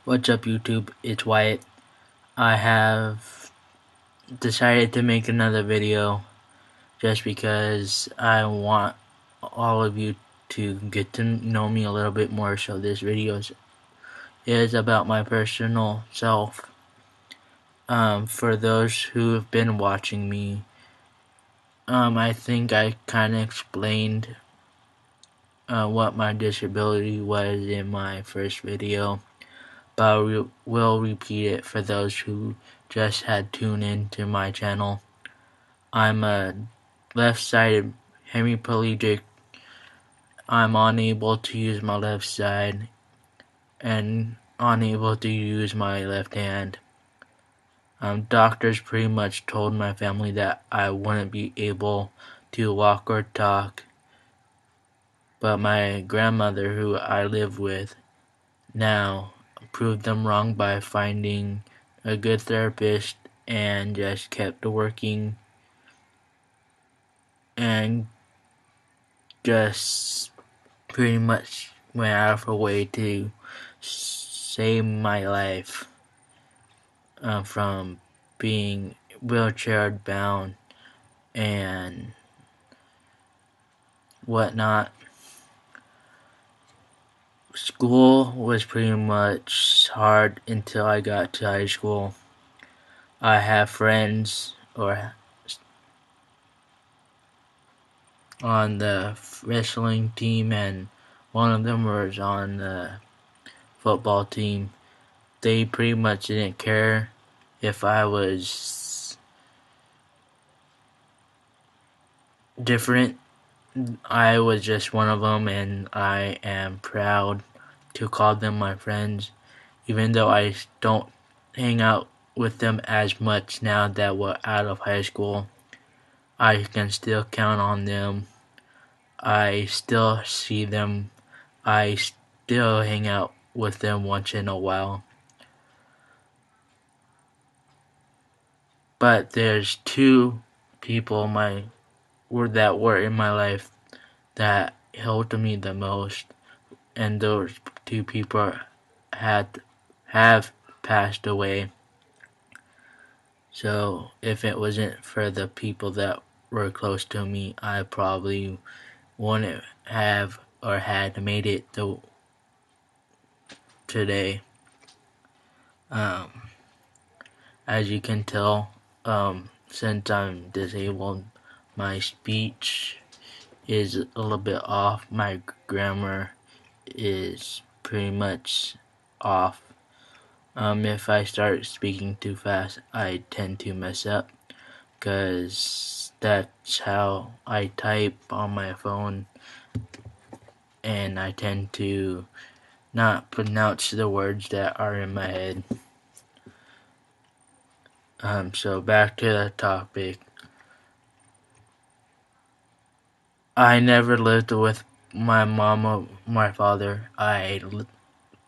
What's up, YouTube? It's Wyatt. I have decided to make another video just because I want all of you to get to know me a little bit more. So this video is about my personal self. For those who have been watching me, I think I kind of explained what my disability was in my first video, but I will repeat it for those who just had tuned into my channel. I'm a left-sided hemiplegic. I'm unable to use my left side and unable to use my left hand. Doctors pretty much told my family that I wouldn't be able to walk or talk, but my grandmother, who I live with now, proved them wrong by finding a good therapist and just kept working and just pretty much went out of her way to save my life from being wheelchair bound and whatnot. School was pretty much hard until I got to high school. I have friends on the wrestling team, and one of them was on the football team. They pretty much didn't care if I was different. I was just one of them, and I am proud to call them my friends, even though I don't hang out with them as much now that we're out of high school. I can still count on them. I still see them. I still hang out with them once in a while. But there's two people that were in my life that helped me the most, and those two people have passed away. So if it wasn't for the people that were close to me, I probably wouldn't have or had made it today. As you can tell, since I'm disabled, my speech is a little bit off. My grammar is pretty much off. If I start speaking too fast, I tend to mess up, because that's how I type on my phone, and I tend to not pronounce the words that are in my head. So back to the topic. I never lived with my mom or my father. I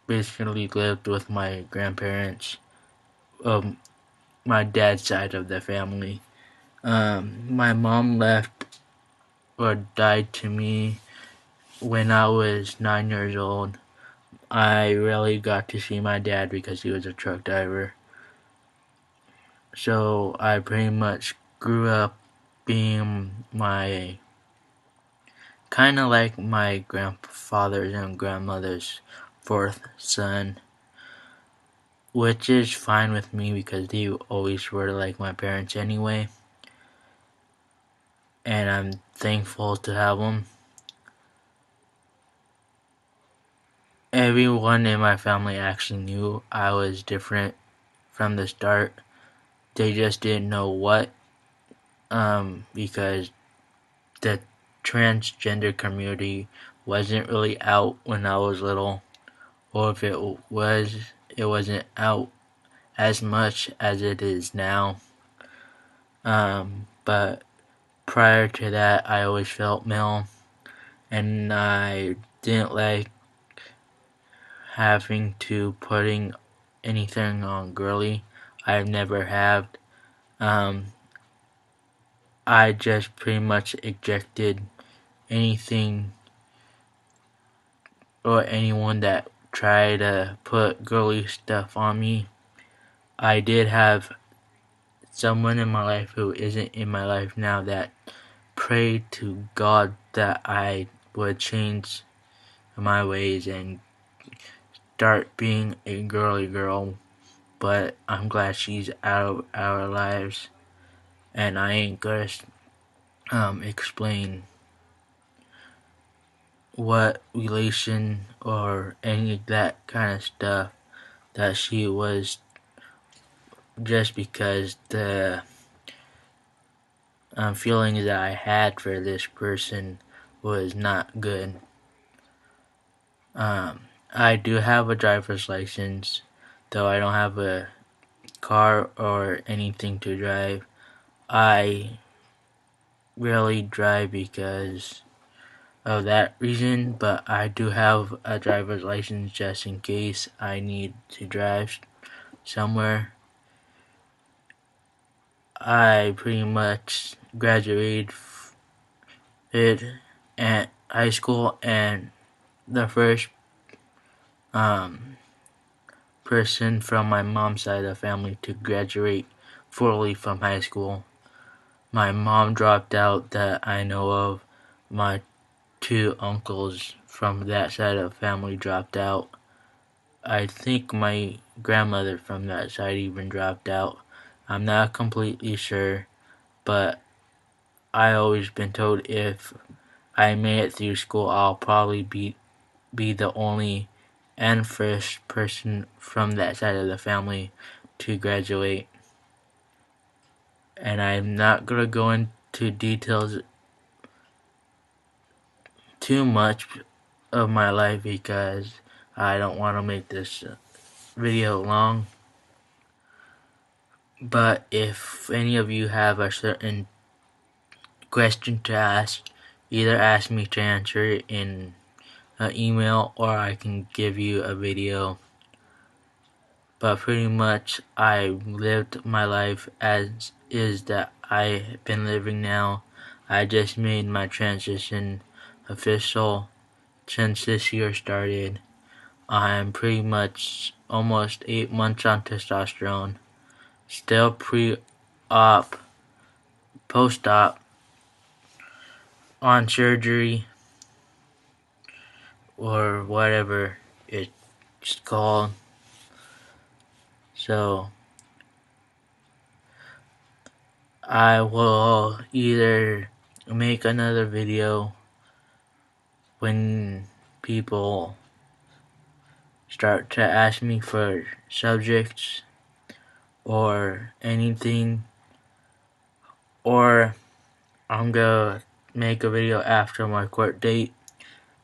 basically lived with my grandparents, my dad's side of the family. My mom left or died to me when I was 9 years old. I rarely got to see my dad because he was a truck driver. So I pretty much grew up being kind of like my grandfather's and grandmother's fourth son, which is fine with me because they always were like my parents anyway, and I'm thankful to have them. Everyone in my family actually knew I was different from the start. They just didn't know what, because the transgender community wasn't really out when I was little, or if it was, it wasn't out as much as it is now. But prior to that, I always felt male, and I didn't like having to putting anything on girly. I've never have. I just pretty much ejected anything or anyone that try to put girly stuff on me. I did have someone in my life who isn't in my life now that prayed to God that I would change my ways and start being a girly girl, but I'm glad she's out of our lives, and I ain't gonna explain what relation or any of that kind of stuff that she was, just because the feelings that I had for this person was not good. I do have a driver's license, though I don't have a car or anything to drive. I rarely drive because of that reason, but I do have a driver's license just in case I need to drive somewhere. I pretty much graduated at high school, and the first person from my mom's side of the family to graduate fully from high school. My mom dropped out that I know of. My two uncles from that side of the family dropped out. I think my grandmother from that side even dropped out. I'm not completely sure, but I always been told if I made it through school, I'll probably be the only and first person from that side of the family to graduate. And I'm not gonna go into details too much of my life because I don't want to make this video long. But if any of you have a certain question to ask, either ask me to answer it in an email or I can give you a video. But pretty much I lived my life as is that I've been living now. I just made my transition official since this year started. I'm pretty much almost 8 months on testosterone. Still pre-op, post-op, on surgery, or whatever it's called. So I will either make another video when people start to ask me for subjects or anything, or I'm gonna make a video after my court date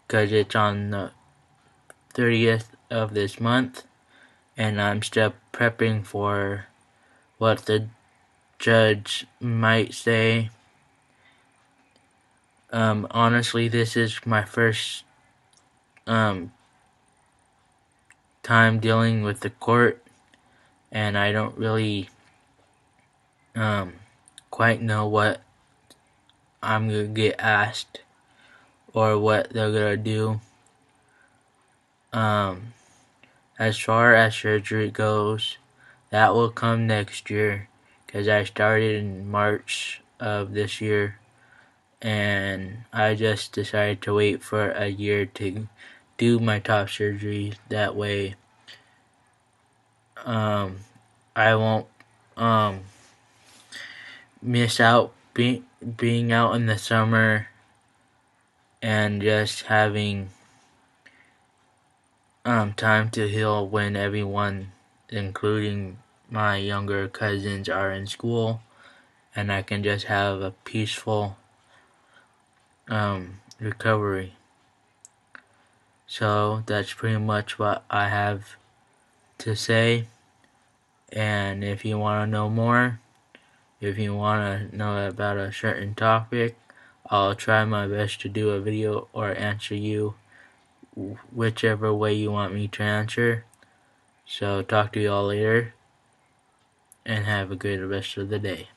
because it's on the 30th of this month, and I'm still prepping for what the judge might say. Honestly, this is my first time dealing with the court, and I don't really quite know what I'm gonna get asked or what they're gonna do. As far as surgery goes, that will come next year because I started in March of this year, and I just decided to wait for a year to do my top surgery. That way I won't miss out being out in the summer and just having time to heal when everyone, including my younger cousins, are in school, and I can just have a peaceful recovery. So that's pretty much what I have to say. And if you want to know more, if you want to know about a certain topic, I'll try my best to do a video or answer you whichever way you want me to answer. So talk to you all later, and have a good rest of the day.